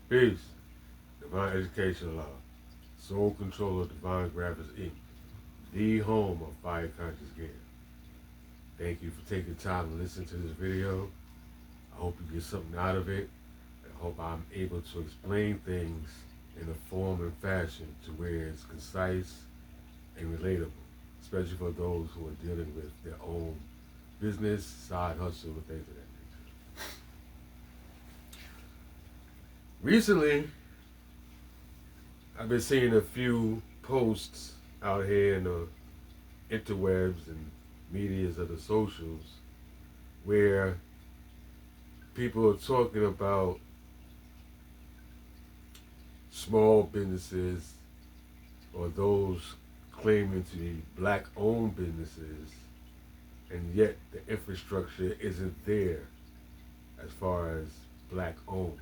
Peace. Divine Education Law. Sole controller Divine Graphics Inc. The home of Fire Conscious Gear. Thank you for taking time to listen to this video. I hope you get something out of it. I hope I'm able to explain things in a form and fashion to where it's concise and relatable, especially for those who are dealing with their own business, side hustle, and things of that nature. Recently, I've been seeing a few posts out here in the interwebs and medias of the socials where people are talking about small businesses or those claiming to be black-owned businesses, and yet the infrastructure isn't there as far as black-owned.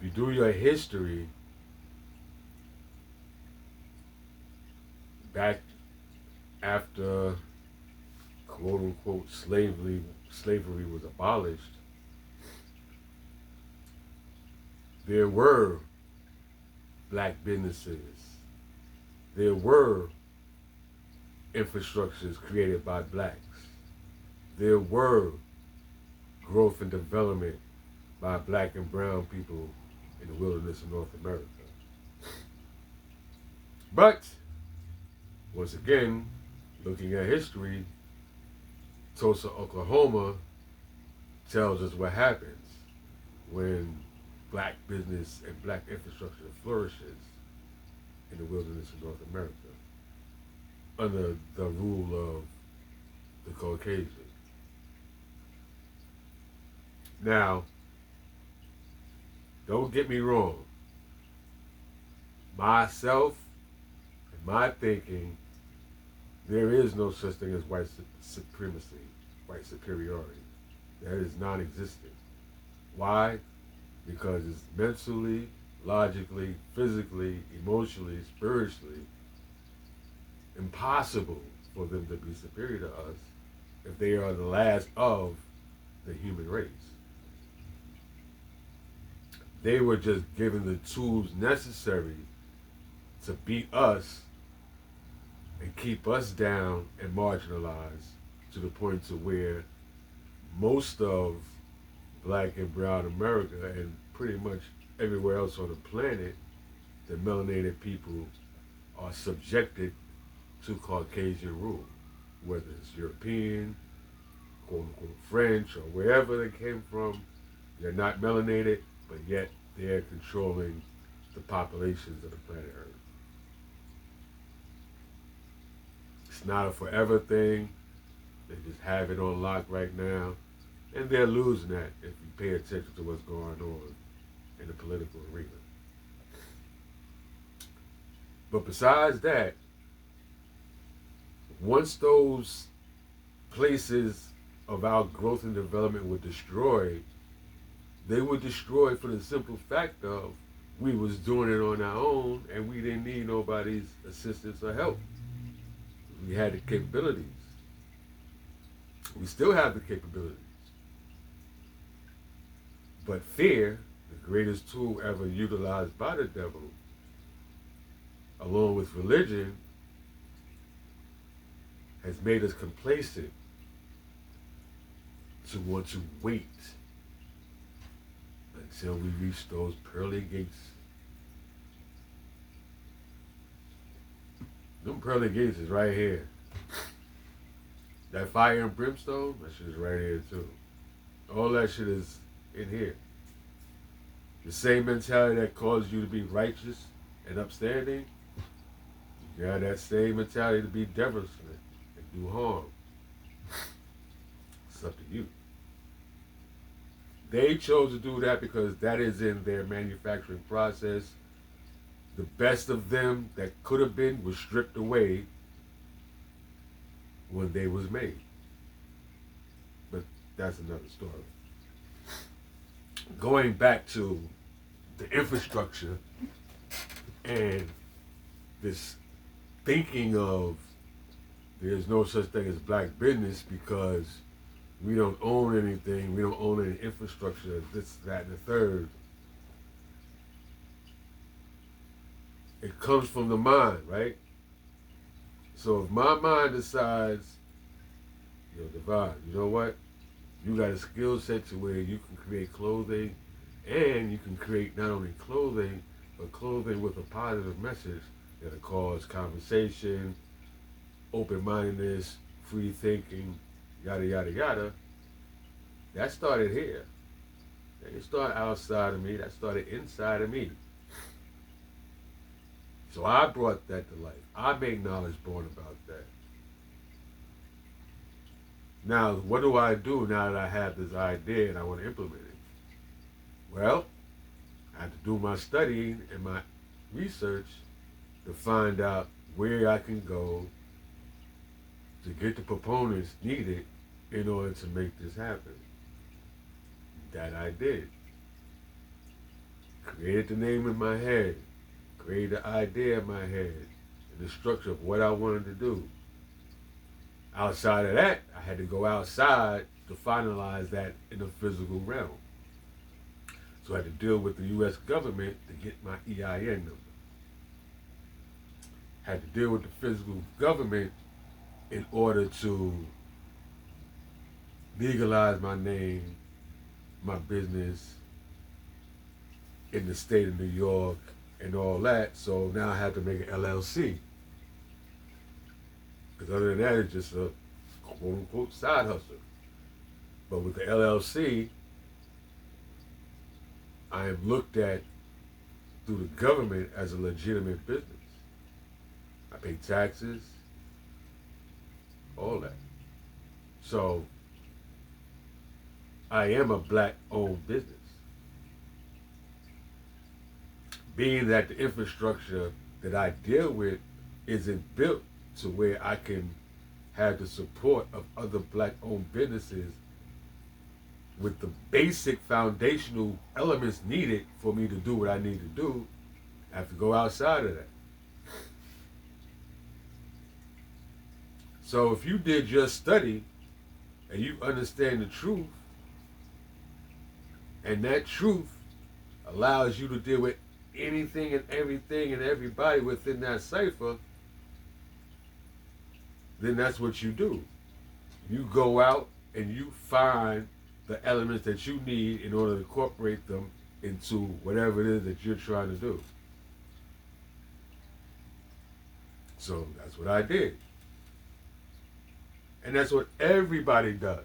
If you do your history back after quote-unquote slavery was abolished, there were black businesses. There were infrastructures created by blacks. There were growth and development by black and brown people in the wilderness of North America. But, once again, looking at history, Tulsa, Oklahoma tells us what happens when black business and black infrastructure flourishes in the wilderness of North America under the rule of the Caucasian. Now, don't get me wrong. Myself and my thinking, there is no such thing as white supremacy, white superiority. That is non-existent. Why? Because it's mentally, logically, physically, emotionally, spiritually impossible for them to be superior to us if they are the last of the human race. They were just given the tools necessary to beat us and keep us down and marginalized to the point to where most of black and brown America and pretty much everywhere else on the planet, the melanated people are subjected to Caucasian rule, whether it's European, quote unquote French, or wherever they came from. They're not melanated, but yet they're controlling the populations of the planet Earth. It's not a forever thing. They just have it on lock right now. And they're losing that if you pay attention to what's going on in the political arena. But besides that, once those places of our growth and development were destroyed, they were destroyed for the simple fact of we was doing it on our own and we didn't need nobody's assistance or help. We had the capabilities. We still have the capabilities. But fear, the greatest tool ever utilized by the devil, along with religion, has made us complacent to want to wait until we reach those pearly gates. Them pearly gates is right here. That fire and brimstone, that shit is right here too. All that shit is in here. The same mentality that caused you to be righteous and upstanding, you got that same mentality to be devilish and do harm. It's up to you. They chose to do that because that is in their manufacturing process. The best of them that could have been was stripped away when they was made. But that's another story. Going back to the infrastructure and this thinking of there's no such thing as black business because We don't own anything. We don't own any infrastructure, this, that, and the third. It comes from the mind, right? So if my mind decides, yo, Divine, you know what? You got a skill set to where you can create clothing, and you can create not only clothing, but clothing with a positive message that'll cause conversation, open-mindedness, free thinking, yada, yada, yada. That started here. That didn't start outside of me. That started inside of me. So I brought that to life. I made knowledge born about that. Now, what do I do now that I have this idea and I want to implement it? Well, I have to do my studying and my research to find out where I can go to get the proponents needed in order to make this happen. That I did. Created the name in my head, created the idea in my head, and the structure of what I wanted to do. Outside of that, I had to go outside to finalize that in the physical realm. So I had to deal with the U.S. government to get my EIN number. Had to deal with the physical government in order to legalize my name, my business in the state of New York and all that. So now I have to make an LLC. Because other than that, it's just a quote-unquote side hustle. But with the LLC, I am looked at through the government as a legitimate business. I pay taxes, all that. So I am a black-owned business. Being that the infrastructure that I deal with isn't built to where I can have the support of other black-owned businesses with the basic foundational elements needed for me to do what I need to do, I have to go outside of that. So if you did your study and you understand the truth, and that truth allows you to deal with anything and everything and everybody within that cipher, then that's what you do. You go out and you find the elements that you need in order to incorporate them into whatever it is that you're trying to do. So that's what I did. And that's what everybody does.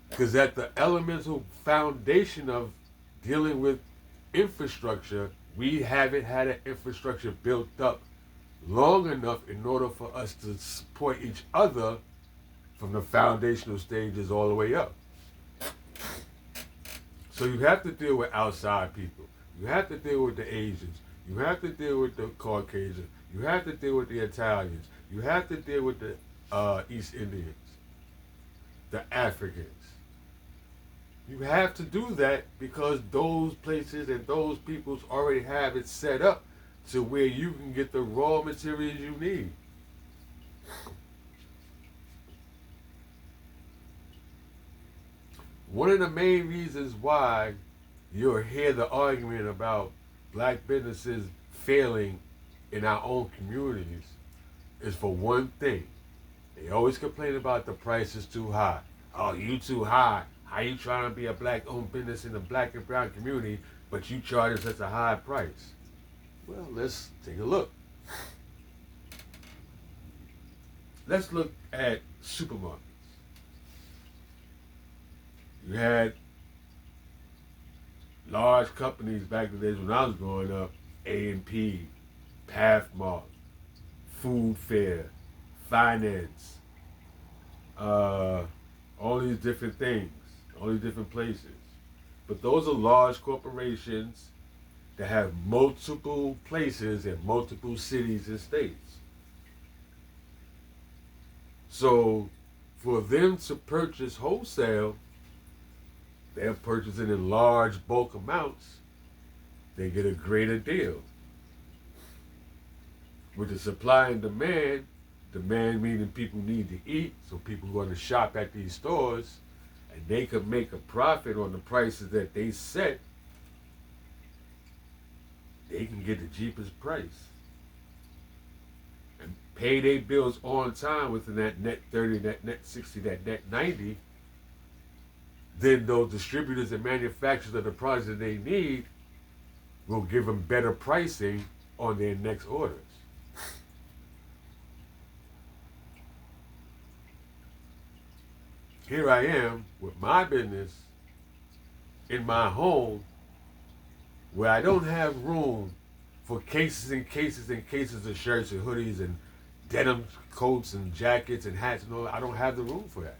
Because at the elemental foundation of dealing with infrastructure, we haven't had an infrastructure built up long enough in order for us to support each other from the foundational stages all the way up. So you have to deal with outside people. You have to deal with the Asians. You have to deal with the Caucasians. You have to deal with the Italians. You have to deal with the East Indians, the Africans. You have to do that because those places and those peoples already have it set up to where you can get the raw materials you need. One of the main reasons why you'll hear the argument about black businesses failing in our own communities is for one thing. They always complain about the price is too high. Oh, you too high. How you trying to be a black-owned business in the black and brown community, but you charging such a high price? Well, let's take a look. Let's look at supermarkets. You had large companies back in the days when I was growing up, A&P, Pathmark, Food Fair, Finance, all these different things, all these different places. But those are large corporations that have multiple places in multiple cities and states. So for them to purchase wholesale, they're purchasing in large bulk amounts, they get a greater deal. With the supply and demand, Demand meaning people need to eat, so people going to shop at these stores, and they can make a profit on the prices that they set. They can get the cheapest price and pay their bills on time within that net 30, that net 60, that net 90. Then those distributors and manufacturers of the products that they need will give them better pricing on their next orders. Here I am with my business in my home where I don't have room for cases and cases and cases of shirts and hoodies and denim coats and jackets and hats and all that. I don't have the room for that.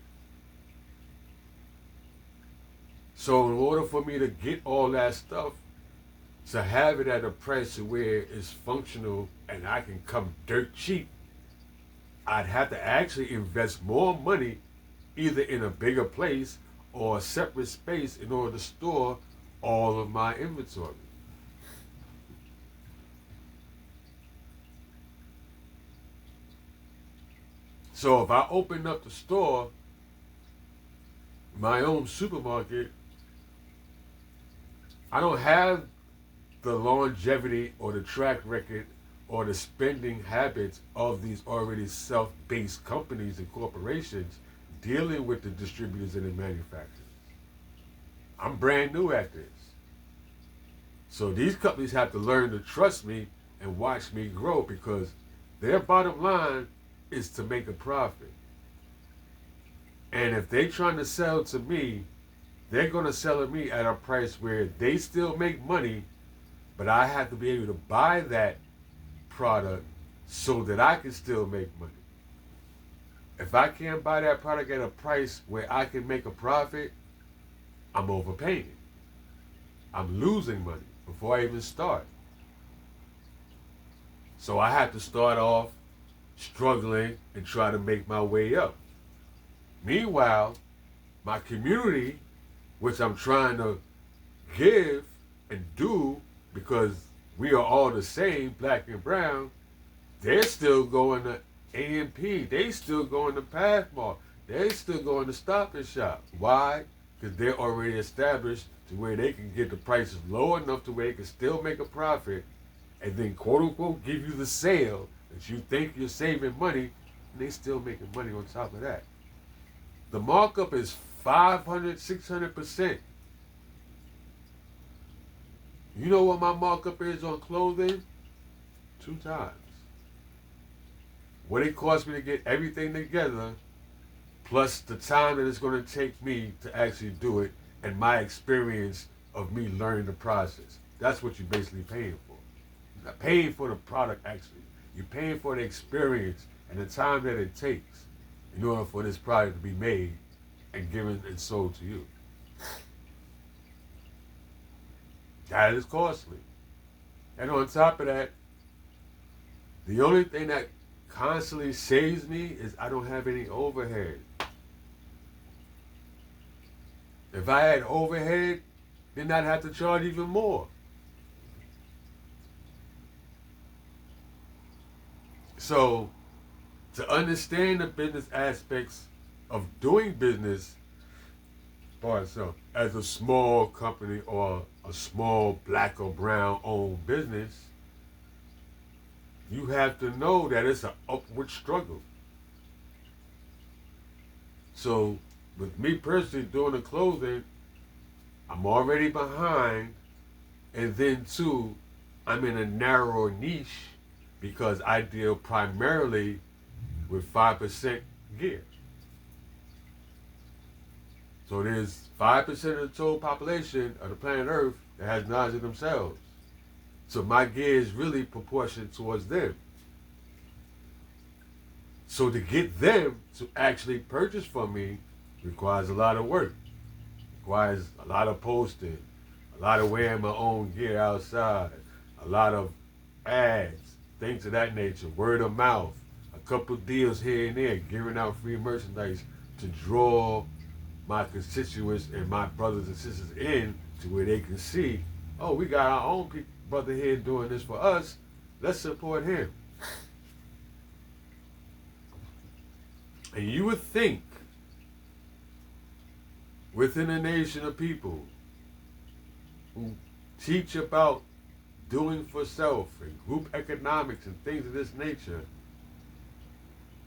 So in order for me to get all that stuff, to have it at a price where it's functional and I can come dirt cheap, I'd have to actually invest more money either in a bigger place or a separate space in order to store all of my inventory. So if I open up the store, my own supermarket, I don't have the longevity or the track record or the spending habits of these already self-based companies and corporations dealing with the distributors and the manufacturers. I'm brand new at this. So these companies have to learn to trust me and watch me grow because their bottom line is to make a profit. And if they're trying to sell to me, they're going to sell to me at a price where they still make money, but I have to be able to buy that product so that I can still make money. If I can't buy that product at a price where I can make a profit, I'm overpaying. I'm losing money before I even start. So I have to start off struggling and try to make my way up. Meanwhile, my community, which I'm trying to give and do because we are all the same, black and brown, they're still going to A&P. They still going to Pathmark. They still going to Stop and Shop. Why? Because they're already established to where they can get the prices low enough to where they can still make a profit and then quote unquote give you the sale that you think you're saving money, and they still making money on top of that. The markup is 500, 600%. You know what my markup is on clothing? 2 times. What it cost me to get everything together, plus the time that it's going to take me to actually do it, and my experience of me learning the process. That's what you're basically paying for. You're not paying for the product, actually. You're paying for the experience and the time that it takes in order for this product to be made and given and sold to you. That is costly. And on top of that, the only thing that constantly saves me is I don't have any overhead. If I had overhead, then I'd have to charge even more. So, to understand the business aspects of doing business as a small company or a small black or brown owned business, you have to know that it's an upward struggle. So, with me personally doing the clothing, I'm already behind, and then too, I'm in a narrow niche because I deal primarily with 5% gear. So there's 5% of the total population of the planet Earth that has knowledge of themselves. So my gear is really proportioned towards them. So to get them to actually purchase from me requires a lot of work. Requires a lot of posting, a lot of wearing my own gear outside, a lot of ads, things of that nature, word of mouth, a couple deals here and there, giving out free merchandise to draw my constituents and my brothers and sisters in to where they can see, oh, we got our own brother here doing this for us, let's support him. And you would think within a nation of people who teach about doing for self and group economics and things of this nature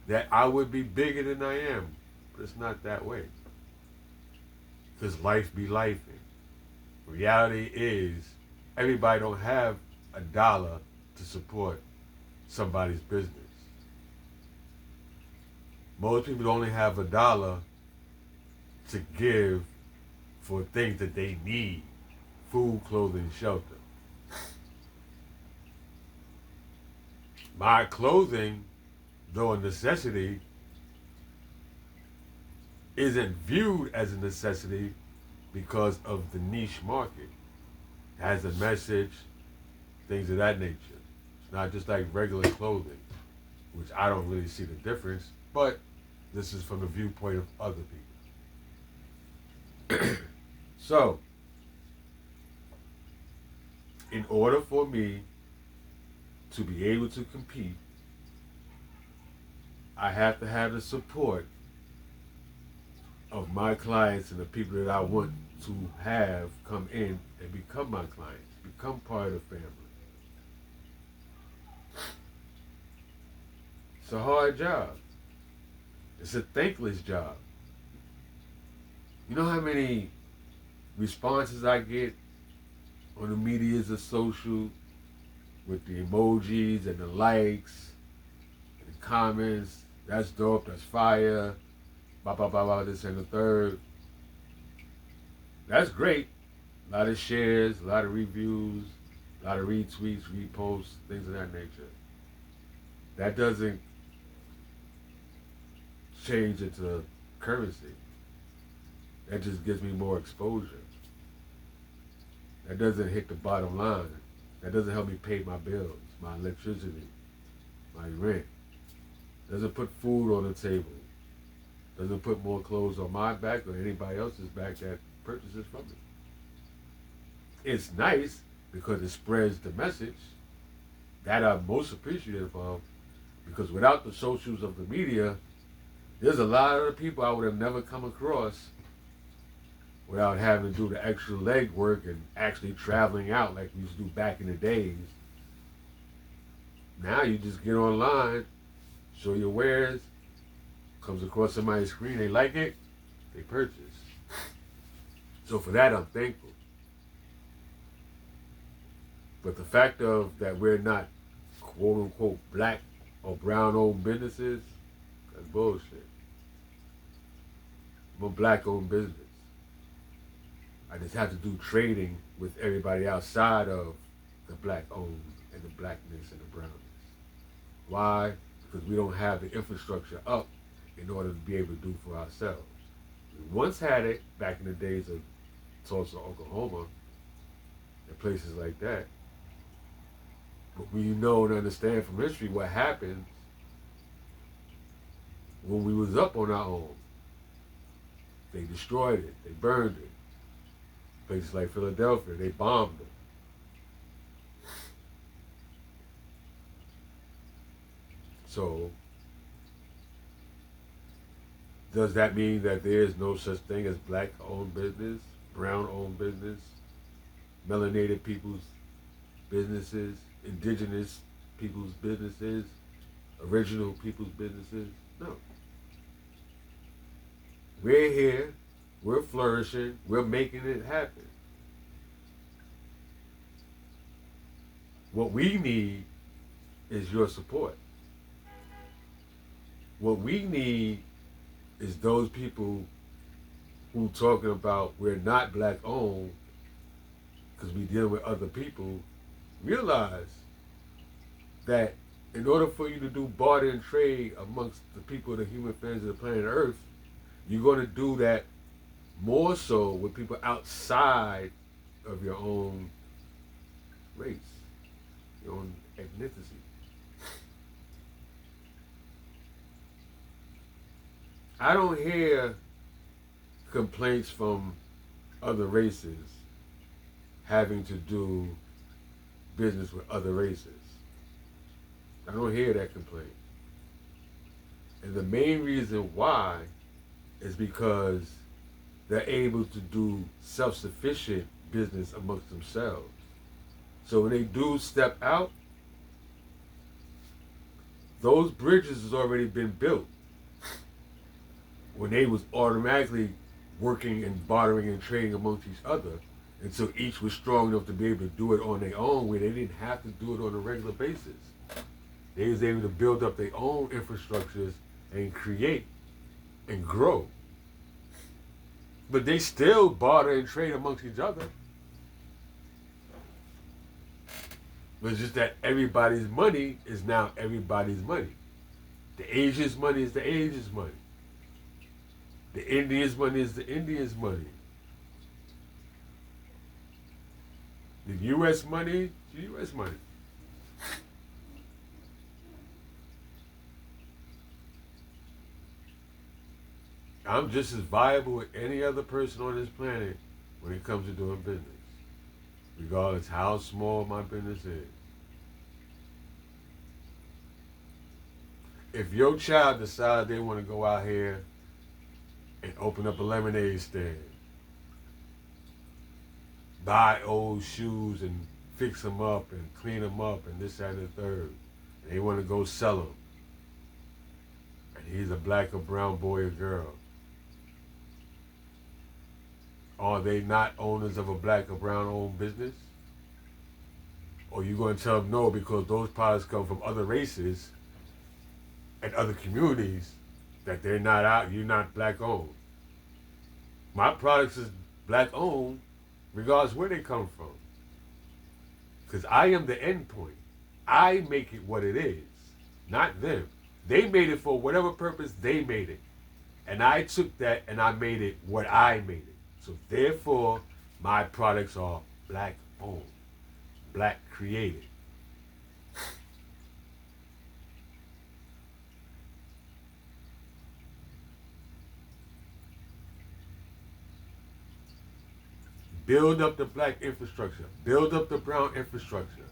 that I would be bigger than I am. But it's not that way. Because life be life. Reality is everybody don't have a dollar to support somebody's business. Most people only have a dollar to give for things that they need: food, clothing, shelter. My clothing, though a necessity, isn't viewed as a necessity because of the niche market. It has a message, things of that nature. It's not just like regular clothing, which I don't really see the difference, but this is from the viewpoint of other people. So, in order for me to be able to compete, I have to have the support of my clients and the people that I want to have come in and become my clients, become part of the family. It's a hard job. It's a thankless job. You know how many responses I get on the medias of social with the emojis and the likes and the comments? That's dope, that's fire, blah, blah, blah, blah, this and the third. That's great. A lot of shares, a lot of reviews, a lot of retweets, reposts, things of that nature. That doesn't change into currency. That just gives me more exposure. That doesn't hit the bottom line. That doesn't help me pay my bills, my electricity, my rent. Doesn't put food on the table. Doesn't put more clothes on my back or anybody else's back that purchases from me. It's nice because it spreads the message. That I'm most appreciative of, because without the socials of the media, there's a lot of people I would have never come across without having to do the extra leg work and actually traveling out like we used to do back in the days. Now you just get online, show your wares, comes across somebody's screen, they like it, they purchase. So for that, I'm thankful. But the fact of that we're not quote unquote black or brown owned businesses, that's bullshit. I'm a black owned business. I just have to do trading with everybody outside of the black owned and the blackness and the brownness. Why? Because we don't have the infrastructure up in order to be able to do for ourselves. We once had it back in the days of Tulsa, Oklahoma, and places like that. But we know and understand from history what happened when we was up on our own. They destroyed it. They burned it. Places like Philadelphia, they bombed it. So, does that mean that there is no such thing as black-owned business, brown-owned business, melanated people's businesses, indigenous people's businesses, original people's businesses? No. We're here, we're flourishing, we're making it happen. What we need is your support. What we need is those people who talking about we're not black owned because we deal with other people, realize that in order for you to do barter and trade amongst the people, the human fans of the planet Earth, you're going to do that more so with people outside of your own race, your own ethnicity. I don't hear complaints from other races having to do business with other races. I don't hear that complaint. And the main reason why is because they're able to do self-sufficient business amongst themselves. So when they do step out, those bridges has already been built when they was automatically working and bartering and trading amongst each other until each was strong enough to be able to do it on their own where they didn't have to do it on a regular basis. They was able to build up their own infrastructures and create and grow. But they still barter and trade amongst each other. But it's just that everybody's money is now everybody's money. The Asian's money is the Asian's money. The Indian's money is the Indian's money. The U.S. money is the U.S. money. I'm just as viable as any other person on this planet when it comes to doing business, regardless how small my business is. If your child decides they want to go out here and open up a lemonade stand, buy old shoes and fix them up and clean them up and this, that, and the third, and they want to go sell them, and he's a black or brown boy or girl, are they not owners of a black or brown owned business? Or you going to tell them no because those products come from other races and other communities that they're not out, you're not black owned. My products is black owned regardless where they come from. Because I am the end point. I make it what it is, not them. They made it for whatever purpose they made it. And I took that and I made it what I made it. So therefore, my products are black owned, black created. Build up the black infrastructure. Build up the brown infrastructure.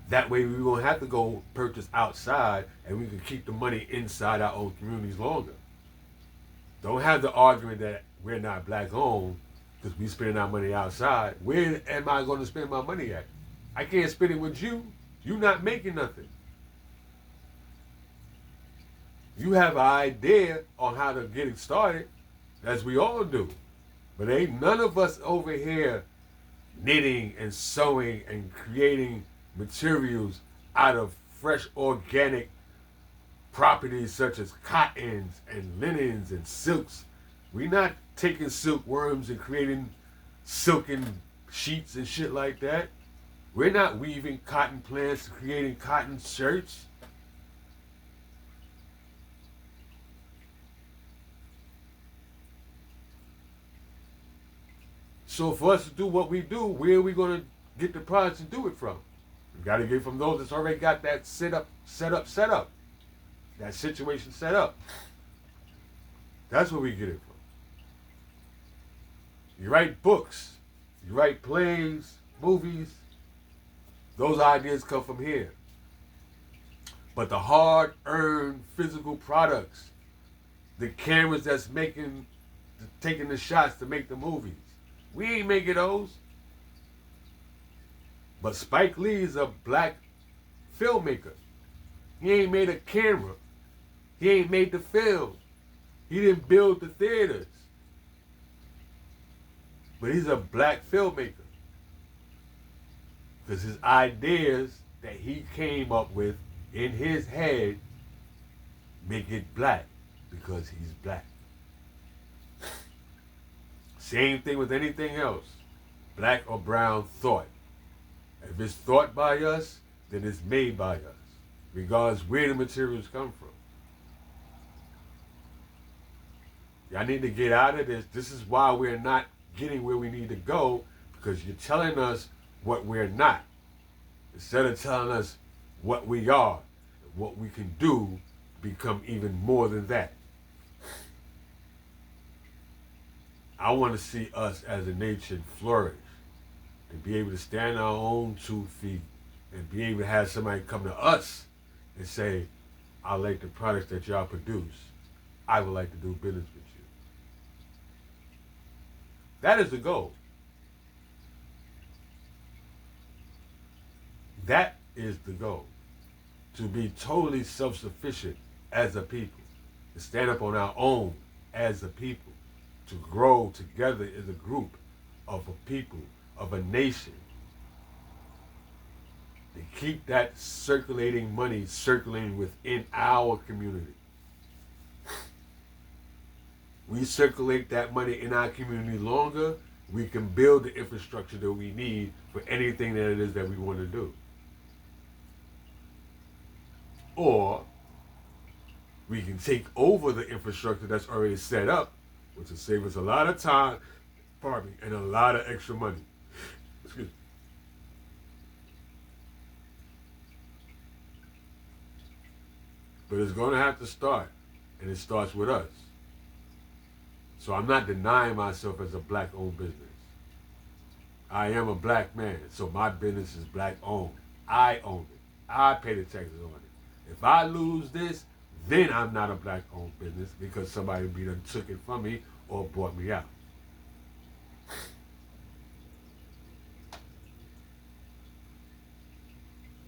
That way we won't have to go purchase outside and we can keep the money inside our own communities longer. Don't have the argument that we're not black owned because we spending our money outside. Where am I going to spend my money at? I can't spend it with you. You're not making nothing. You have an idea on how to get it started, as we all do. But ain't none of us over here knitting and sewing and creating materials out of fresh organic properties such as cottons and linens and silks. We're not taking silkworms and creating silken sheets and shit like that. We're not weaving cotton plants and creating cotton shirts. So for us to do what we do, where are we going to get the products to do it from? We got to get it from those that's already got that set up. That situation set up. That's where we get it from. You write books, you write plays, movies. Those ideas come from here. But the hard-earned physical products, the cameras that's taking the shots to make the movies, we ain't making those. But Spike Lee is a black filmmaker. He ain't made a camera. He ain't made the film. He didn't build the theaters. But he's a black filmmaker. Because his ideas that he came up with in his head make it black because he's black. Same thing with anything else. Black or brown thought. If it's thought by us, then it's made by us, regardless where the materials come from. Y'all need to get out of this. This is why we're not getting where we need to go, because you're telling us what we're not, instead of telling us what we are and what we can do become even more than that. I want to see us as a nation flourish and be able to stand on our own 2 feet and be able to have somebody come to us and say, I like the products that y'all produce. I would like to do business with you. That is the goal. That is the goal. To be totally self-sufficient as a people. To stand up on our own as a people. To grow together as a group of a people, of a nation. To keep that circulating money circulating within our community. We circulate that money in our community longer, we can build the infrastructure that we need for anything that it is that we want to do. Or we can take over the infrastructure that's already set up, which will save us a lot of time, and a lot of extra money. Excuse me. But it's going to have to start, and it starts with us. So I'm not denying myself as a black-owned business. I am a black man, so my business is black-owned. I own it. I pay the taxes on it. If I lose this, then I'm not a black-owned business because somebody done took it from me or bought me out.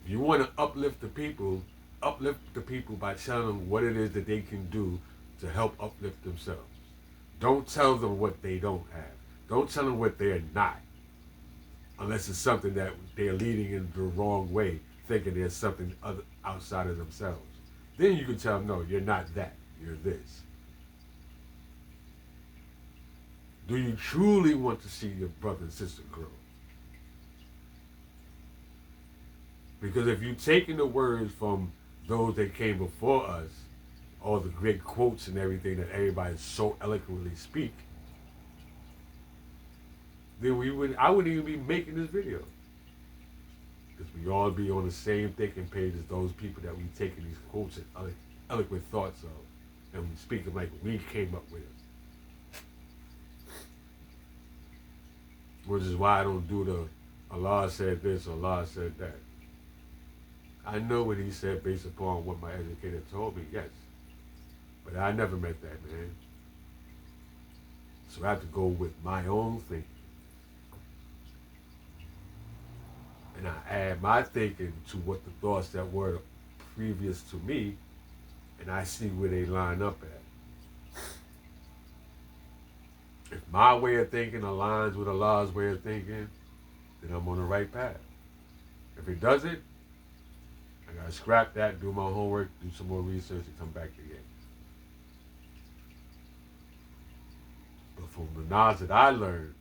If you want to uplift the people by telling them what it is that they can do to help uplift themselves. Don't tell them what they don't have. Don't tell them what they're not. Unless it's something that they're leading in the wrong way, thinking there's something other outside of themselves. Then you can tell them, no, you're not that. You're this. Do you truly want to see your brother and sister grow? Because if you're taking the words from those that came before us, all the great quotes and everything that everybody so eloquently speak, then I wouldn't even be making this video. Because we all be on the same thinking page as those people that we taking these quotes and eloquent thoughts of, and we speak them like we came up with it. Which is why I don't do the Allah said this, Allah said that. I know what he said based upon what my educator told me, yes. But I never met that man. So I have to go with my own thinking. And I add my thinking to what the thoughts that were previous to me, and I see where they line up at. If my way of thinking aligns with Allah's way of thinking, then I'm on the right path. If it doesn't, I gotta scrap that, do my homework, do some more research, and come back again. But from the knowledge that I learned,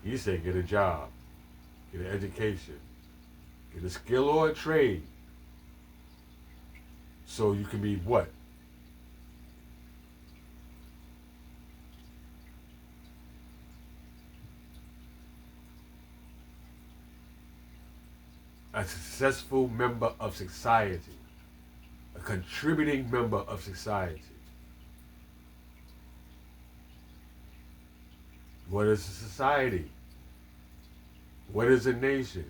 he said get a job, get an education, get a skill or a trade, so you can be what? A successful member of society, a contributing member of society. What is a society? What is a nation?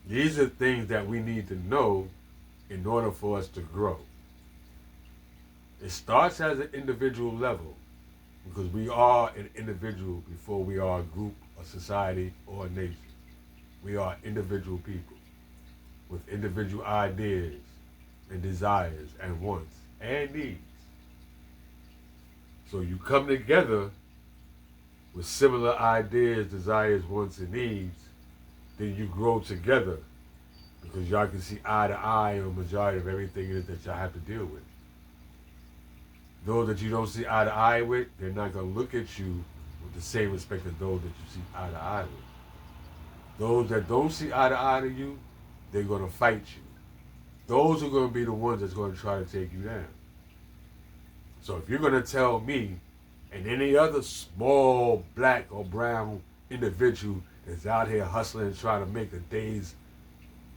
These are things that we need to know in order for us to grow. It starts as an individual level, because we are an individual before we are a group, a society, or a nation. We are individual people with individual ideas and desires and wants and needs. So you come together with similar ideas, desires, wants, and needs, then you grow together because y'all can see eye to eye on the majority of everything it is that y'all have to deal with. Those that you don't see eye to eye with, they're not going to look at you with the same respect as those that you see eye to eye with. Those that don't see eye to eye to you, they're going to fight you. Those are going to be the ones that's going to try to take you down. So if you're going to tell me and any other small black or brown individual that's out here hustling and trying to make a day's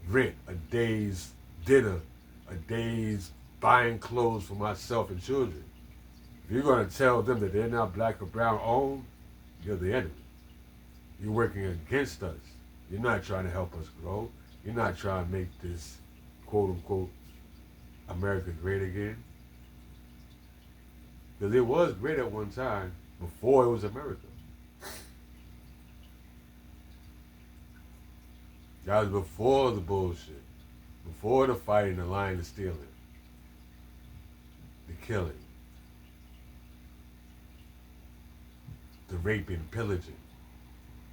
rent, a day's dinner, a day's buying clothes for myself and children, if you're going to tell them that they're not black or brown owned, you're the enemy. You're working against us. You're not trying to help us grow. You're not trying to make this quote unquote America great again. Because it was great at one time before it was America. That was before the bullshit, before the fighting, the lying, the stealing, the killing, the raping, pillaging.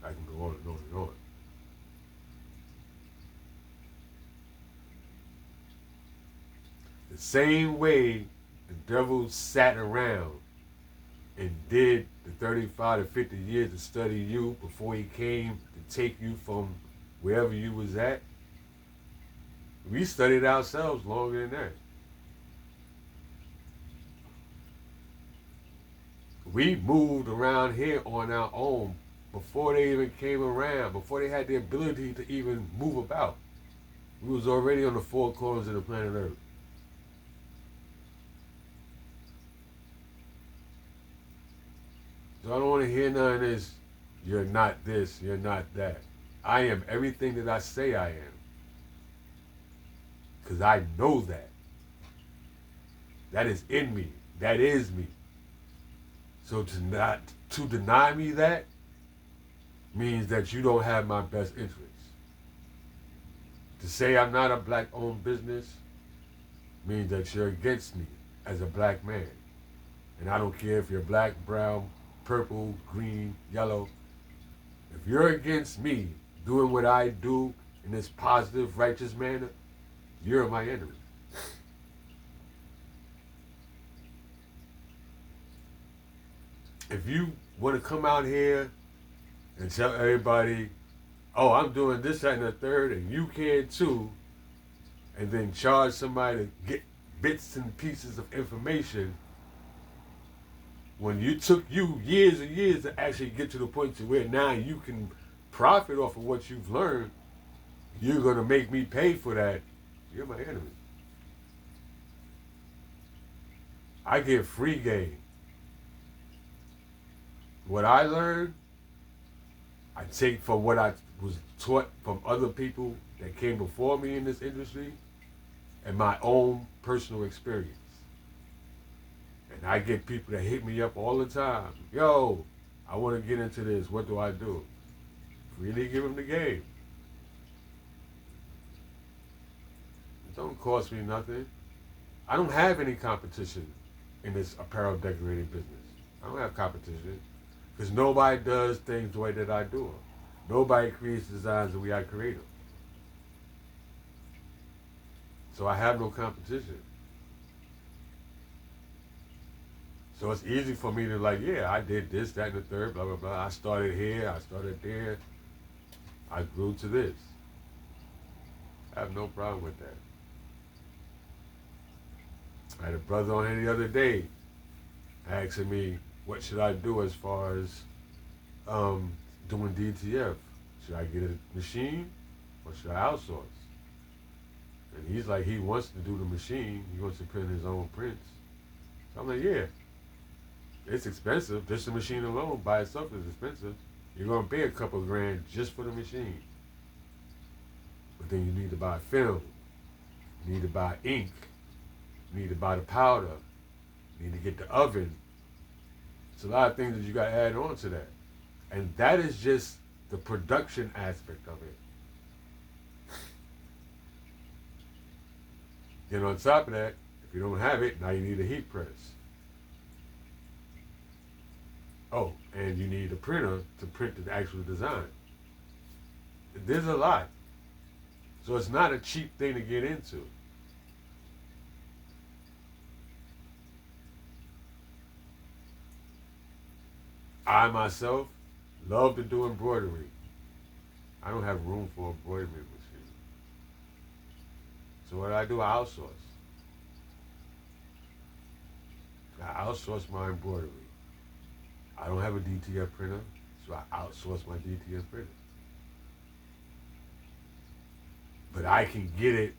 I can go on and on and on. The same way the devil sat around and did the 35 to 50 years to study you before he came to take you from wherever you was at, we studied ourselves longer than that. We moved around here on our own before they even came around, before they had the ability to even move about. We was already on the four corners of the planet Earth. So I don't want to hear none of this, you're not this, you're not that. I am everything that I say I am. Because I know that. That is in me. That is me. So to deny me that means that you don't have my best interests. To say I'm not a black-owned business means that you're against me as a black man. And I don't care if you're black, brown, purple, green, yellow. If you're against me doing what I do in this positive, righteous manner, you're my enemy. If you want to come out here and tell everybody, oh, I'm doing this, that, and the third, and you can too, and then charge somebody to get bits and pieces of information, when you took you years and years to actually get to the point to where now you can profit off of what you've learned, you're going to make me pay for that, you're my enemy. I get free game. What I learned, I take from what I was taught from other people that came before me in this industry and my own personal experience. And I get people that hit me up all the time. Yo, I want to get into this. What do I do? Freely give them the game. It don't cost me nothing. I don't have any competition in this apparel decorating business. I don't have competition because nobody does things the way that I do them. Nobody creates designs the way I create them. So I have no competition. So it's easy for me to like, yeah, I did this, that, and the third, blah, blah, blah. I started here, I started there. I grew to this. I have no problem with that. I had a brother on here the other day asking me, what should I do as far as doing DTF? Should I get a machine or should I outsource? And he's like, he wants to do the machine. He wants to print his own prints. So I'm like, yeah. It's expensive. Just the machine alone by itself is expensive. You're going to pay a couple grand just for the machine. But then you need to buy film. You need to buy ink. You need to buy the powder. You need to get the oven. It's a lot of things that you got to add on to that. And that is just the production aspect of it. Then on top of that, if you don't have it, now you need a heat press. Oh, and you need a printer to print the actual design. There's a lot. So it's not a cheap thing to get into. I myself love to do embroidery. I don't have room for an embroidery machine. So what I do, I outsource. I outsource my embroidery. I don't have a DTF printer, so I outsource my DTF printer. But I can get it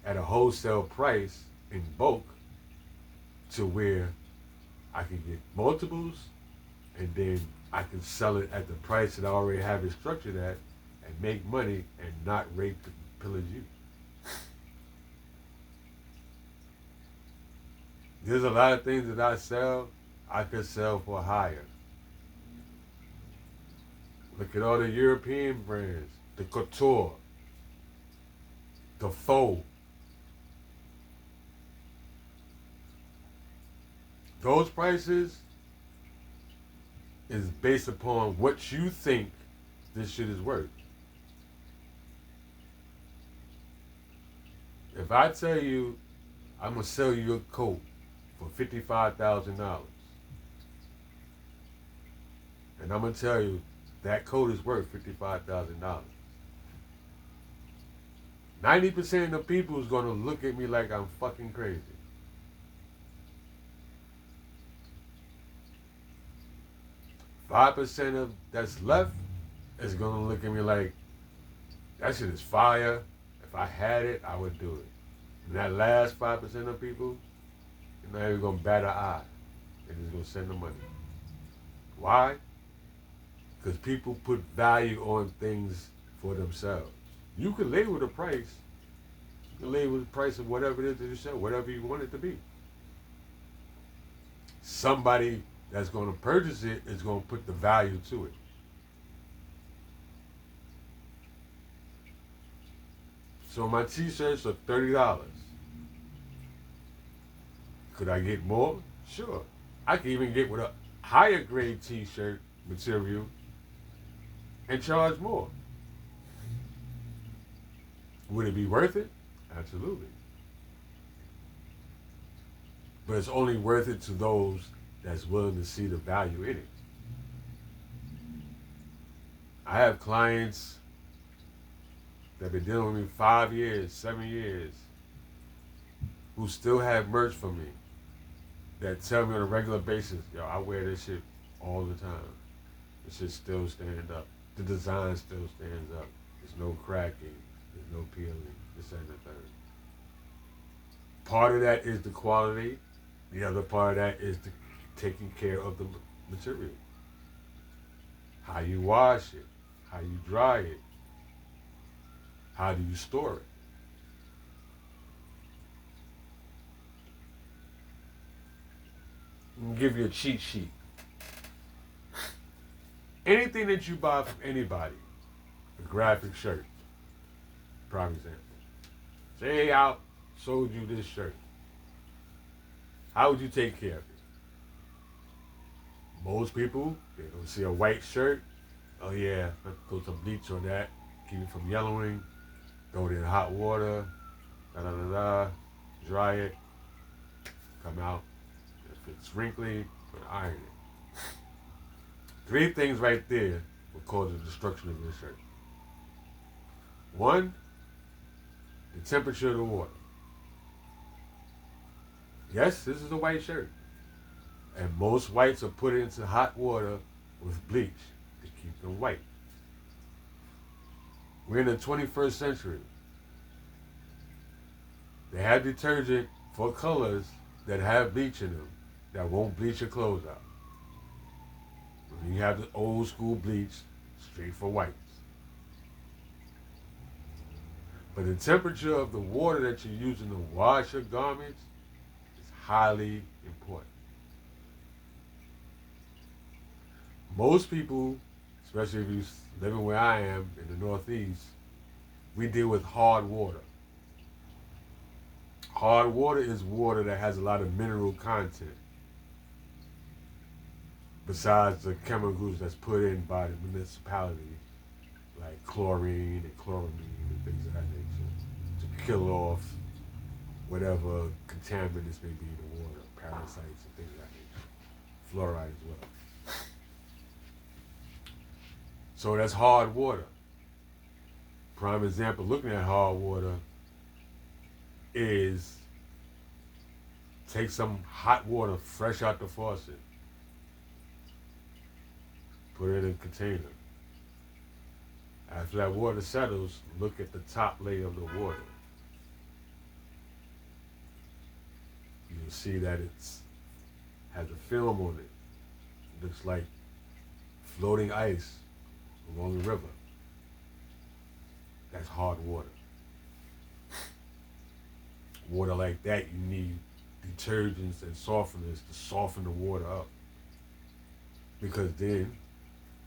at a wholesale price in bulk to where I can get multiples and then I can sell it at the price that I already have it structured at and make money and not rape and pillage you. There's a lot of things that I could sell for higher. Look at all the European brands, the Couture, the Faux. Those prices is based upon what you think this shit is worth. If I tell you I'm gonna sell you a coat for $55,000, and I'm gonna tell you that coat is worth $55,000, 90% of the people is gonna look at me like I'm fucking crazy. 5% of that's left is gonna look at me like that shit is fire. If I had it, I would do it. And that last 5% of people, you're not even gonna bat an eye. They're just gonna send the money. Why? Because people put value on things for themselves. You can label the price. You can label the price of whatever it is that you sell, whatever you want it to be. Somebody that's going to purchase it is going to put the value to it. So my t-shirts are $30. Could I get more? Sure. I can even get with a higher grade t-shirt material and charge more. Would it be worth it? Absolutely. But it's only worth it to those that's willing to see the value in it. I have clients that have been dealing with me 5 years, 7 years, who still have merch from me that tell me on a regular basis, yo, I wear this shit all the time. This shit still stands up. The design still stands up. There's no cracking. There's no peeling. This and the third. Part of that is the quality. The other part of that is the taking care of the material. How you wash it. How you dry it. How do you store it? I'm gonna give you a cheat sheet. Anything that you buy from anybody, a graphic shirt, prime example. Say I sold you this shirt. How would you take care of it? Most people, they don't see a white shirt. Oh yeah, let's throw some bleach on that, keep it from yellowing, throw it in hot water, dry it, come out. If it's wrinkly, iron it. 3 things right there will cause the destruction of your shirt. 1, the temperature of the water. Yes, this is a white shirt. And most whites are put into hot water with bleach to keep them white. We're in the 21st century. They have detergent for colors that have bleach in them that won't bleach your clothes out. You have the old school bleach straight for whites. But the temperature of the water that you're using to wash your garments is highly important. Most people, especially if you're living where I am in the Northeast, we deal with hard water. Hard water is water that has a lot of mineral content, besides the chemicals that's put in by the municipality, like chlorine and chloramine and things of that nature, to kill off whatever contaminants may be in the water, parasites and things of that nature. Fluoride as well. So that's hard water. Prime example looking at hard water is take some hot water fresh out the faucet, put it in a container. After that water settles, look at the top layer of the water. You'll see that it's has a film on it. Looks like floating ice along the river. That's hard water. Water like that, you need detergents and softeners to soften the water up. Because then,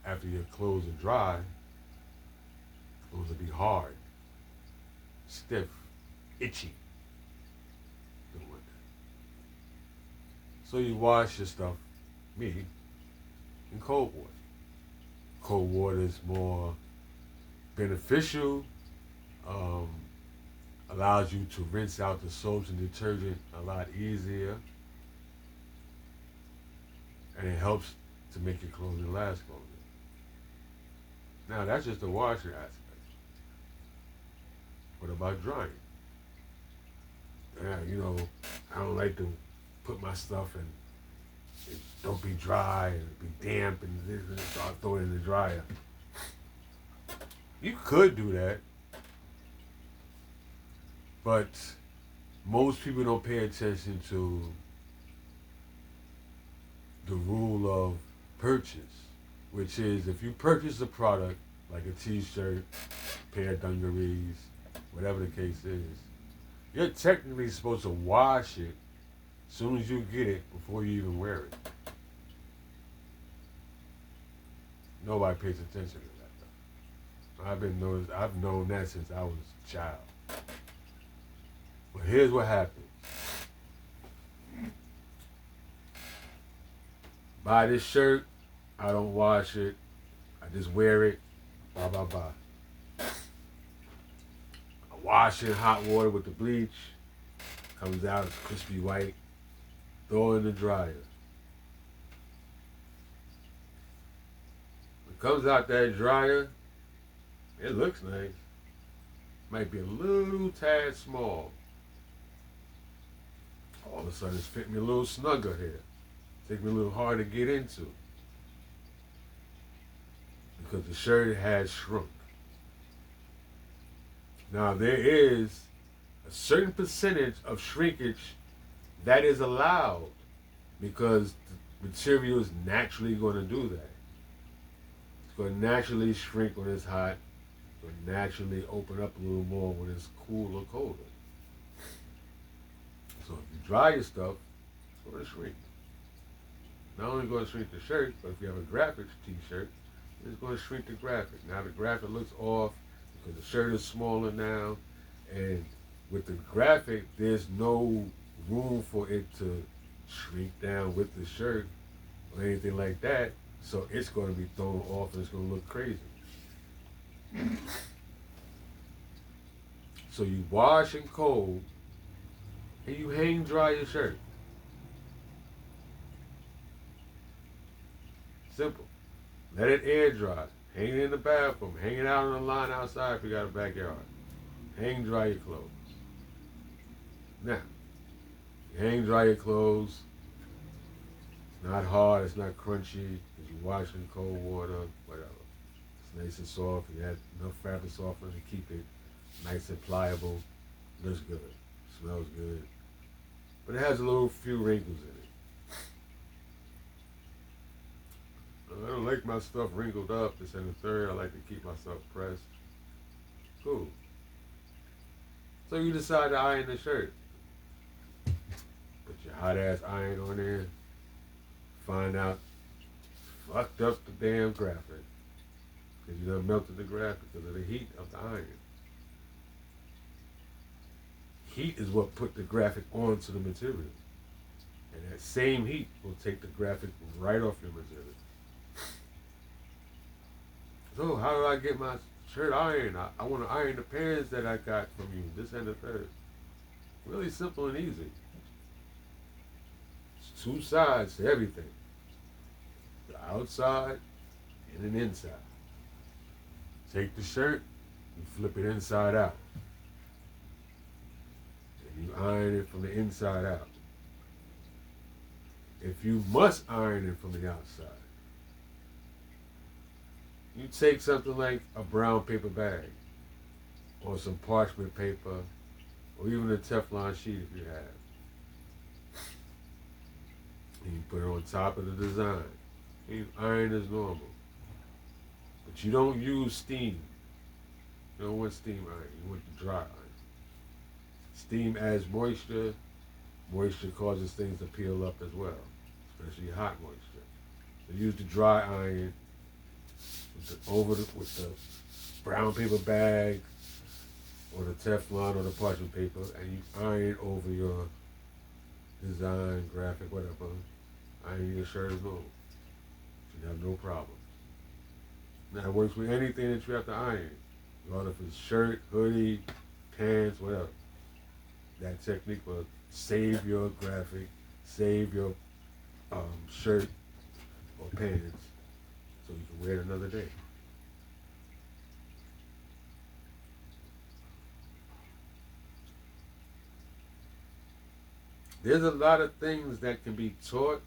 after your clothes are dry, clothes will be hard, stiff, itchy. Don't want that. So you wash your stuff, me, in cold water. Cold water is more beneficial, allows you to rinse out the soaps and detergent a lot easier, and it helps to make your clothing last longer. Now that's just the washing aspect. What about drying? Yeah, I don't like to put my stuff in. It don't be dry and be damp and start throwing it in the dryer. You could do that, but most people don't pay attention to the rule of purchase, which is if you purchase a product like a t-shirt, pair of dungarees, whatever the case is, you're technically supposed to wash it as soon as you get it before you even wear it. Nobody pays attention to that though. I've known that since I was a child. But here's what happens. Buy this shirt, I don't wash it, I just wear it, blah, blah, blah. I wash it in hot water with the bleach, comes out, it's crispy white, throw it in the dryer. When it comes out that dryer, it looks nice. Might be a little tad small. All of a sudden it's fitting me a little snugger here. Take me a little hard to get into. Because the shirt has shrunk. Now there is a certain percentage of shrinkage that is allowed because the material is naturally going to do that. It's going to naturally shrink when it's hot. It's going to naturally open up a little more when it's cool or colder. So if you dry your stuff, it's going to shrink. Not only going to shrink the shirt, but if you have a graphics t-shirt, it's going to shrink the graphic. Now the graphic looks off because the shirt is smaller now, and with the graphic, there's no room for it to shrink down with the shirt or anything like that, so it's going to be thrown off and it's going to look crazy. So you wash in cold and you hang dry your shirt. Simple. Let it air dry. Hang it in the bathroom. Hang it out on the line outside if you got a backyard. Hang dry your clothes. Now, you hang dry your clothes. It's not hard. It's not crunchy because you wash in cold water. Whatever. It's nice and soft. You had enough fabric softener to keep it nice and pliable. Looks good. Smells good. But it has a few wrinkles in it. I don't like my stuff wrinkled up. This and the third. I like to keep my stuff pressed. Cool. So you decide to iron the shirt. Put your hot ass iron on there. Find out fucked up the damn graphic. Because you done melted the graphic because of the heat of the iron. Heat is what put the graphic onto the material. And that same heat will take the graphic right off your material. So how do I get my shirt ironed? I want to iron the pants that I got from you, this and the third. Really simple and easy. It's two sides to everything. The outside and an inside. Take the shirt and flip it inside out. And you iron it from the inside out. If you must iron it from the outside, you take something like a brown paper bag or some parchment paper or even a Teflon sheet if you have. And you put it on top of the design. And you iron as normal. But you don't use steam. You don't want steam iron. You want the dry iron. Steam adds moisture. Moisture causes things to peel up as well, especially hot moisture. So use the dry iron with the brown paper bag or the Teflon or the parchment paper, and you iron over your design, graphic, whatever. Iron your shirt is normal. You have no problem. Now it works with anything that you have to iron. Whether it's shirt, hoodie, pants, whatever. That technique will save your graphic, save your shirt or pants, so you can wear it another day. There's a lot of things that can be taught,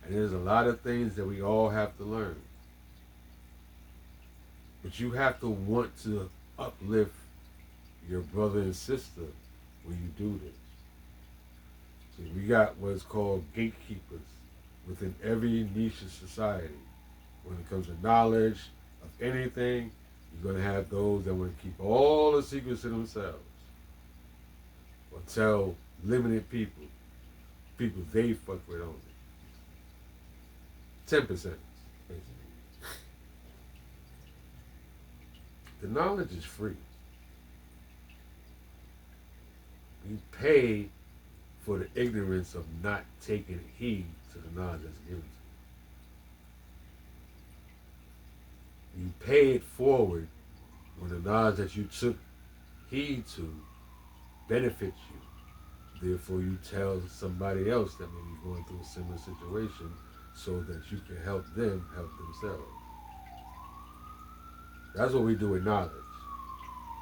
and there's a lot of things that we all have to learn. But you have to want to uplift your brother and sister when you do this. See, we got what's called gatekeepers within every niche of society. When it comes to knowledge of anything, you're going to have those that want to keep all the secrets to themselves. Or tell limited people they fuck with only. 10%, basically. The knowledge is free. You pay for the ignorance of not taking heed to the knowledge that's given to you. You pay it forward when the knowledge that you took heed to benefits you. Therefore, you tell somebody else that may be going through a similar situation so that you can help them help themselves. That's what we do with knowledge.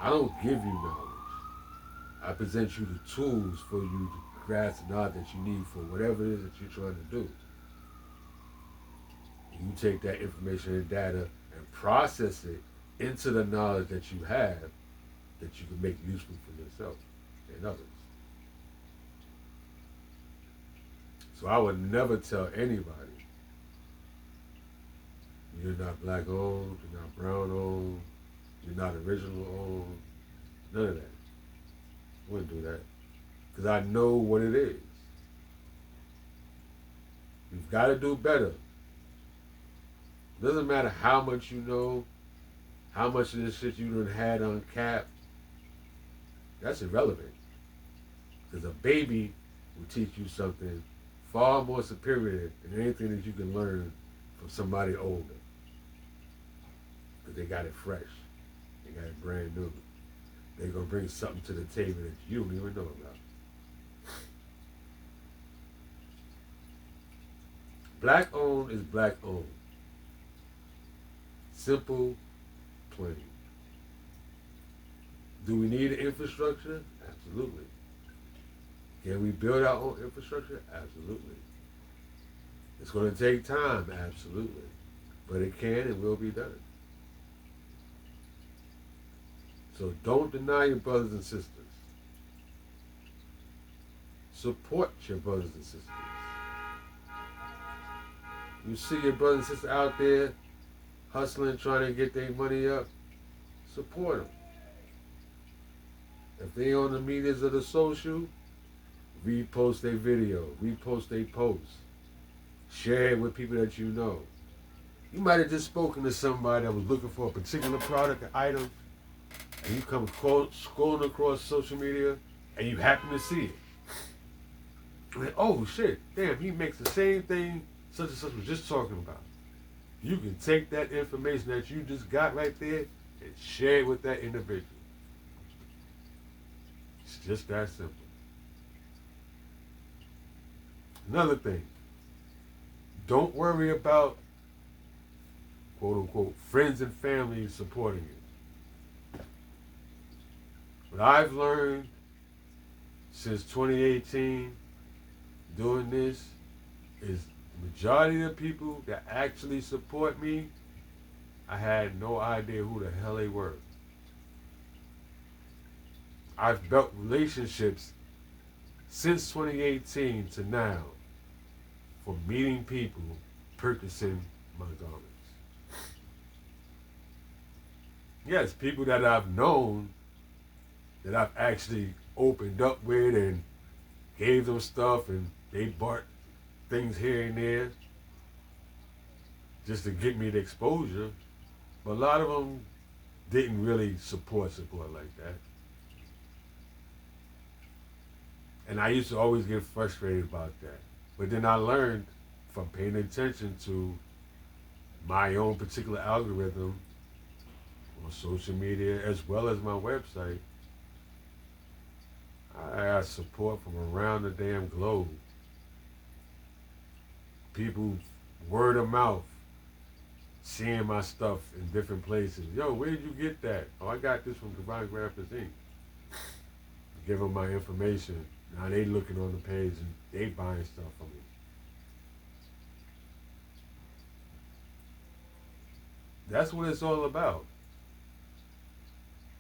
I don't give you knowledge. I present you the tools for you to grasp the knowledge that you need for whatever it is that you're trying to do. You take that information and data and process it into the knowledge that you have that you can make useful for yourself and others. So I would never tell anybody, you're not black owned, you're not brown owned, you're not original owned, none of that. I wouldn't do that. Because I know what it is. You've got to do better. Doesn't matter how much you know, how much of this shit you done had on cap. That's irrelevant. Because a baby will teach you something far more superior than anything that you can learn from somebody older. Because they got it fresh. They got it brand new. They're going to bring something to the table that you don't even know about. Black owned is black owned. Simple, plain. Do we need an infrastructure? Absolutely. Can we build our own infrastructure? Absolutely. It's going to take time? Absolutely. But it can and will be done. So don't deny your brothers and sisters. Support your brothers and sisters. You see your brothers and sisters out there hustling, trying to get their money up, support them. If they on the medias of the social, repost their video, repost their posts, share it with people that you know. You might have just spoken to somebody that was looking for a particular product or item, and you come scrolling across social media, and you happen to see it. And oh shit, damn, he makes the same thing such and such was just talking about. You can take that information that you just got right there and share it with that individual. It's just that simple. Another thing, don't worry about quote unquote friends and family supporting you. What I've learned since 2018 doing this is the majority of the people that actually support me, I had no idea who the hell they were. I've built relationships since 2018 to now for meeting people, purchasing my garments. Yes, people that I've known, that I've actually opened up with and gave them stuff and they bought things here and there just to get me the exposure. But a lot of them didn't really support like that. And I used to always get frustrated about that. But then I learned from paying attention to my own particular algorithm on social media as well as my website. I got support from around the damn globe. People, word of mouth, seeing my stuff in different places. Yo, where did you get that? Oh, I got this from Divine Graphics Inc. Give them my information. Now they looking on the page and they buying stuff from me. That's what it's all about.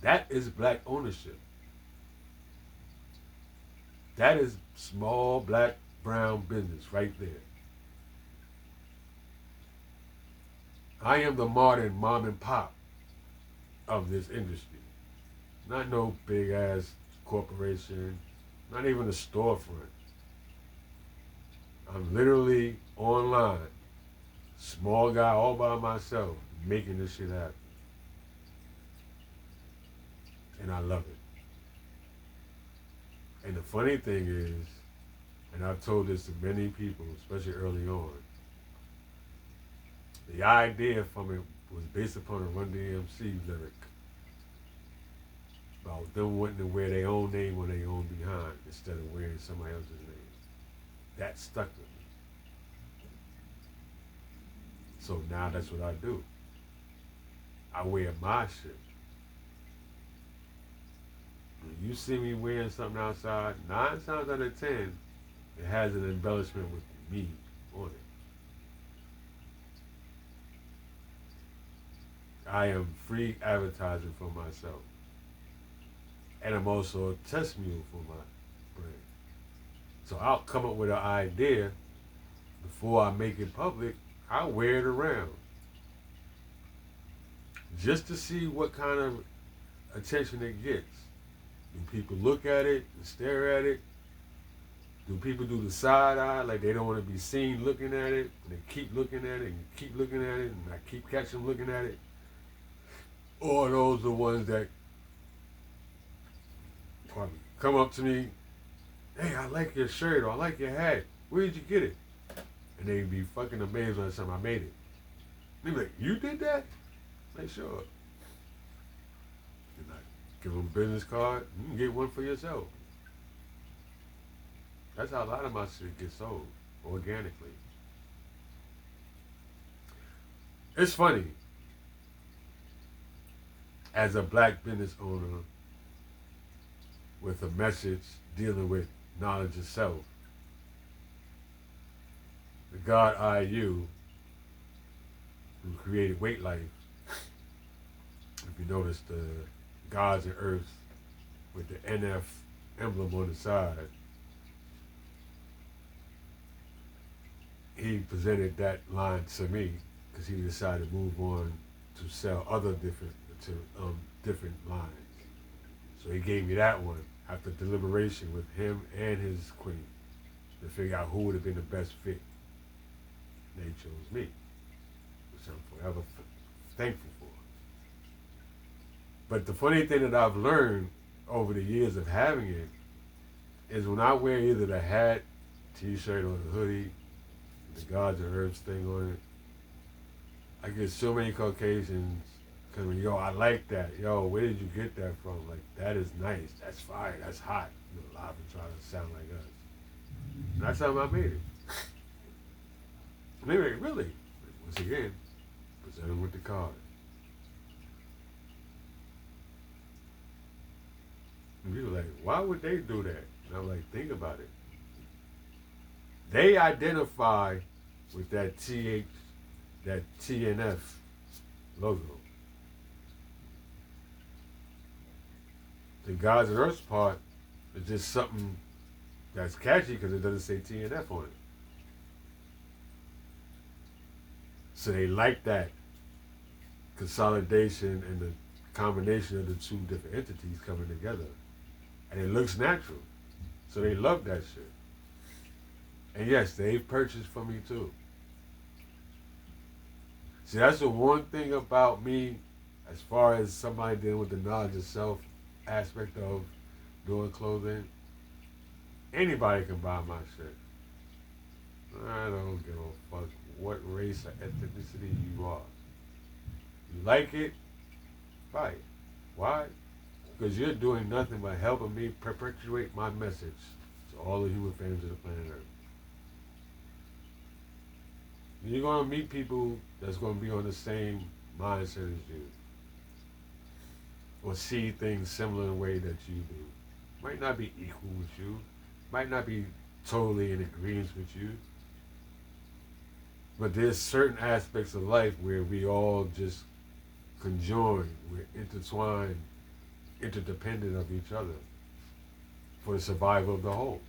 That is black ownership. That is small black brown business right there. I am the modern mom and pop of this industry. Not no big ass corporation, not even a storefront. I'm literally online, small guy all by myself, making this shit happen. And I love it. And the funny thing is, and I've told this to many people, especially early on, the idea from it was based upon a Run DMC lyric about them wanting to wear their own name on their own behind instead of wearing somebody else's name. That stuck with me. So now that's what I do. I wear my shit. When you see me wearing something outside, 9 times out of 10, it has an embellishment with me on it. I am free advertising for myself. And I'm also a test mule for my brand. So I'll come up with an idea before I make it public. I'll wear it around just to see what kind of attention it gets. Do people look at it and stare at it? Do people do the side eye like they don't want to be seen looking at it? And they keep looking at it and keep looking at it and I keep catching them looking at it? Or those are the ones that probably come up to me, hey, I like your shirt or I like your hat. Where did you get it? And they'd be fucking amazed when I tell them I made it. They'd be like, you did that? Like, sure. And I give them a business card, you can get one for yourself. That's how a lot of my shit gets sold, organically. It's funny. As a black business owner with a message dealing with knowledge of self, the God IU, who created Weight Life, if you notice the gods and earths with the NF emblem on the side, he presented that line to me because he decided to move on to sell other different lines. So he gave me that one after deliberation with him and his queen to figure out who would have been the best fit. They chose me, which I'm forever thankful for. But the funny thing that I've learned over the years of having it is when I wear either the hat, t-shirt, or the hoodie, the Gods and Herbs thing on it, I get so many Caucasians coming, yo, I like that. Yo, where did you get that from? Like, that is nice. That's fire. That's hot. You know, a lot of them try to sound like us. And that's how I made it. And they were like, really? Once again, present them with the card. And people were like, why would they do that? And I'm like, think about it. They identify with that TNF logo. The Gods and Earths part is just something that's catchy because it doesn't say TNF on it. So they like that consolidation and the combination of the two different entities coming together. And it looks natural. So they love that shit. And yes, they've purchased from me too. See, that's the one thing about me as far as somebody dealing with the knowledge of self aspect of doing clothing. Anybody can buy my shit. I don't give a fuck what race or ethnicity you are. You like it, buy it. Why? Because you're doing nothing but helping me perpetuate my message to all the human families of the planet Earth. You're going to meet people that's going to be on the same mindset as you, or see things similar in a way that you do. Might not be equal with you, might not be totally in agreement with you, but there's certain aspects of life where we all just conjoin, we're intertwined, interdependent of each other for the survival of the whole.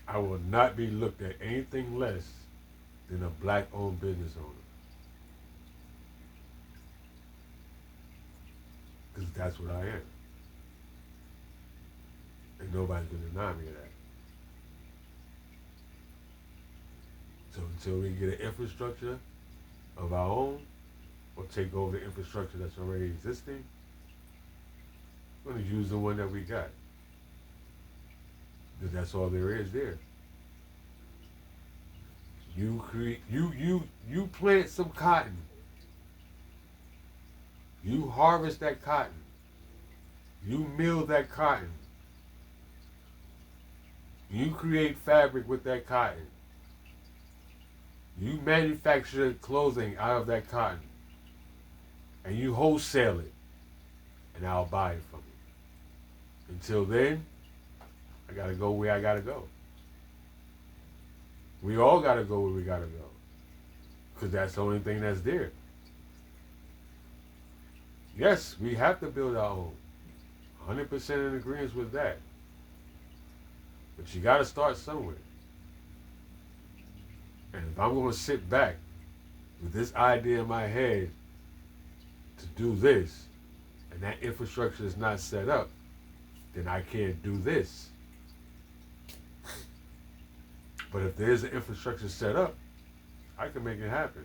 I will not be looked at anything less than a black-owned business owner. Because that's what I am. And nobody's going to deny me of that. So until we get an infrastructure of our own, or take over the infrastructure that's already existing, we're going to use the one that we got. Because that's all there is there. You create, you plant some cotton. You harvest that cotton. You mill that cotton. You create fabric with that cotton. You manufacture clothing out of that cotton. And you wholesale it. And I'll buy it from you. Until then, I gotta go where I gotta go. We all gotta go where we gotta go. Because that's the only thing that's there. Yes, we have to build our own. 100% in agreement with that. But you gotta start somewhere. And if I'm gonna sit back with this idea in my head to do this, and that infrastructure is not set up, then I can't do this. But if there's an infrastructure set up, I can make it happen.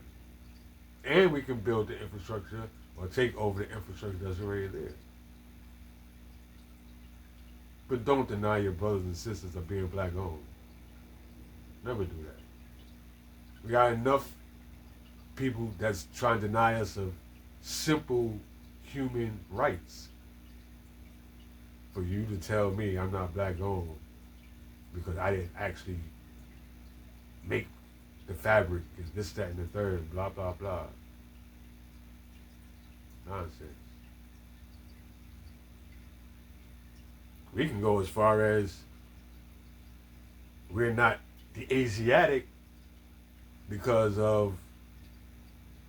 And we can build the infrastructure or take over the infrastructure that's already there. But don't deny your brothers and sisters of being black owned. Never do that. We got enough people that's trying to deny us of simple human rights for you to tell me I'm not black owned because I didn't actually make the fabric and this, that, and the third, blah, blah, blah. Nonsense. We can go as far as we're not the Asiatic because of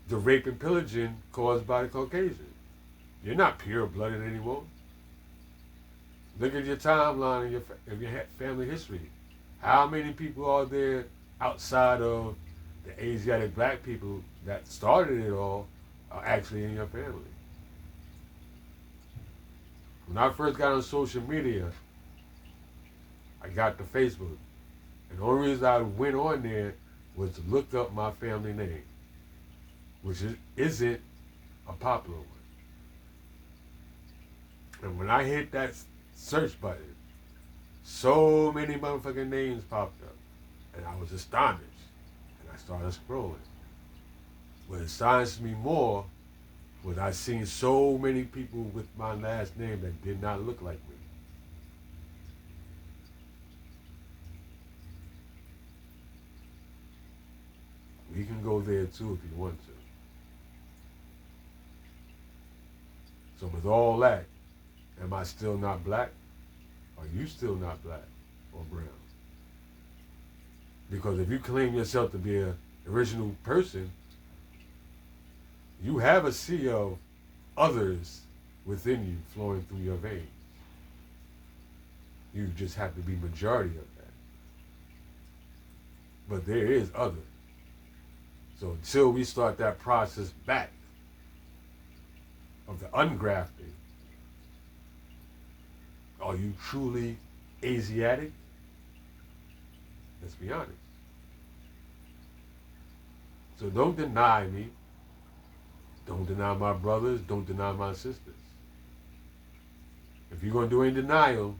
the rape and pillaging caused by the Caucasian. You're not pure-blooded anymore. Look at your timeline of your family history. How many people are there outside of the Asiatic black people that started it all are actually in your family? When I first got on social media, I got to Facebook. And the only reason I went on there was to look up my family name, which isn't a popular one. And when I hit that search button, so many motherfucking names popped up. And I was astonished. And I started scrolling. What astonished me more was I seen so many people with my last name that did not look like me. We can go there too if you want to. So with all that, am I still not black? Are you still not black or brown? Because if you claim yourself to be an original person, you have a sea of others within you flowing through your veins. You just have to be majority of that. But there is other. So until we start that process back of the ungrafting, are you truly Asiatic? Let's be honest. So don't deny me. Don't deny my brothers. Don't deny my sisters. If you're going to do any denial,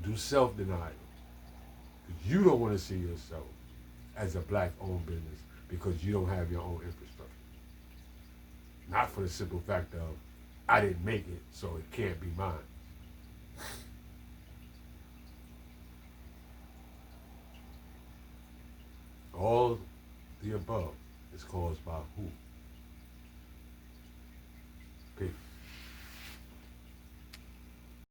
do self-denial. Because you don't want to see yourself as a black-owned business because you don't have your own infrastructure. Not for the simple fact of, I didn't make it, so it can't be mine. All the above is caused by who? Peace.